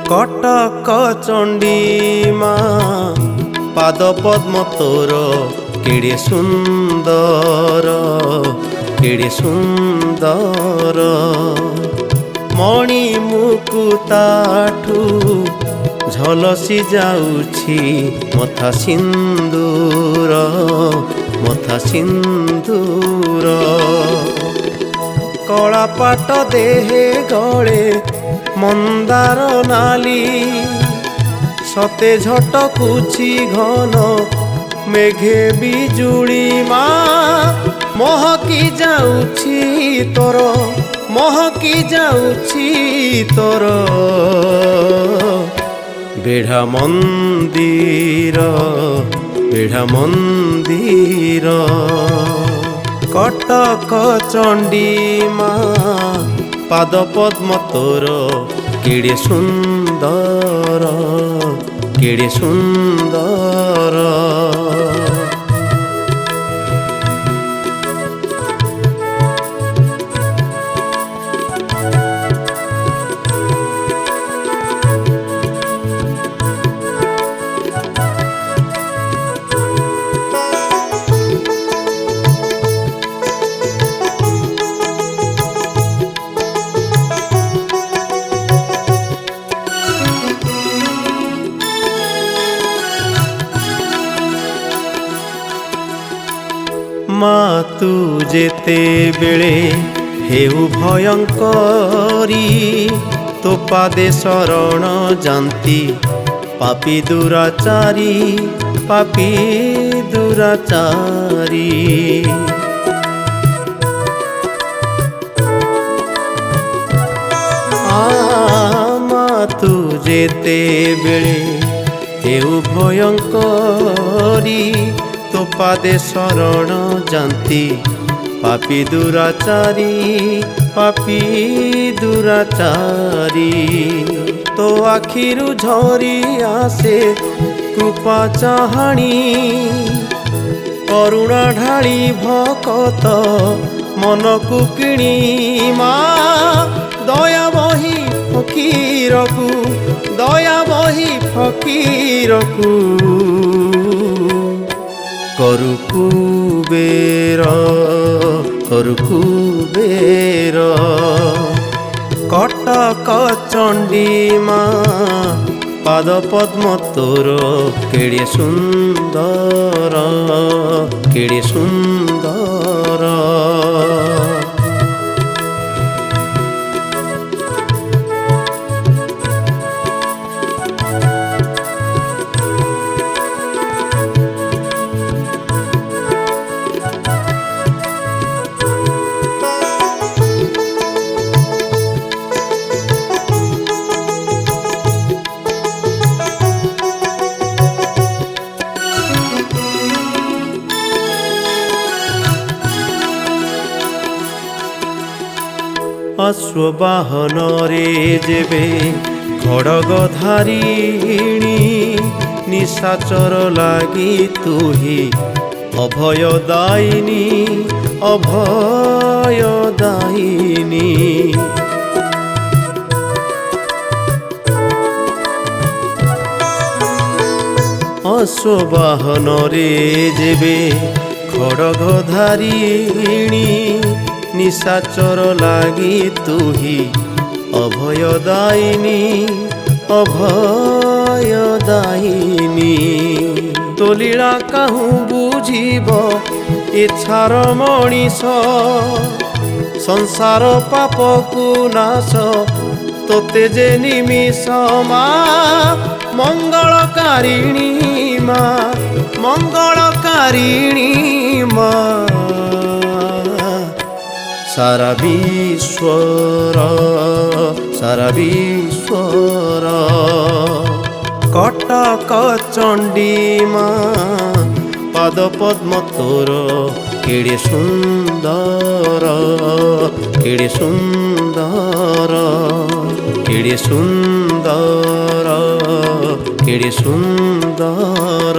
कटक चंडी मा पाद पद्म तोर केड़े सुंदर केड़े सुंदर मणि मुकुताठू झलसी जाउछि मथा सिंदूर मथा सिंदूर कला पाट देहे गले मंदार नाली सते झटकुछि घन मेघे बिजुली मा महकी जाउछि तोर महकी जाउछि तोर बेढ़ा मंदिर बेढ़ा मंदिर कटक चंडी मा पाद पद्म तोर केड़े सुंदर केड़े सुंदर माँ तू जेते बेले हेउ भयंकरी तो पादे शरण जानती पापी दुराचारी पापी दुराचारी माँ तू जेते बेले हेउ भयंकरी तो पादे शरण जानती पापी दुराचारी पापी दुराचारी तो आखिरु झरी आसे कृपा चाहाणी करुणा ढाली भकत मन को किणी मा दया बही फकीरकू दया बही फकीरकू करु कुबेर कटक चंडी मा पाद पद्म तोर केड़े सुंदर केड़े सुंदर अश्ववाहन रे जेबे खड़ग धारिणी निशाचर लागी तुही अभयदायिनी अभयदायिनी अश्ववाहन रे जेबे खड़ग धारिणी निशाचर लागी तुही अभयदायिनी अभयदायिनी तो लीला काहू बुझीब इच्छार मनीष संसार पाप को नाश तोते जे निमिष मा मंगलकारिणी मा मंगलकारिणी मा सारा विश्वर कटक चंडी मा पाद पद्म तोर केड़े सुंदर केड़े सुंदर केड़े सुंदर केड़े सुंदर।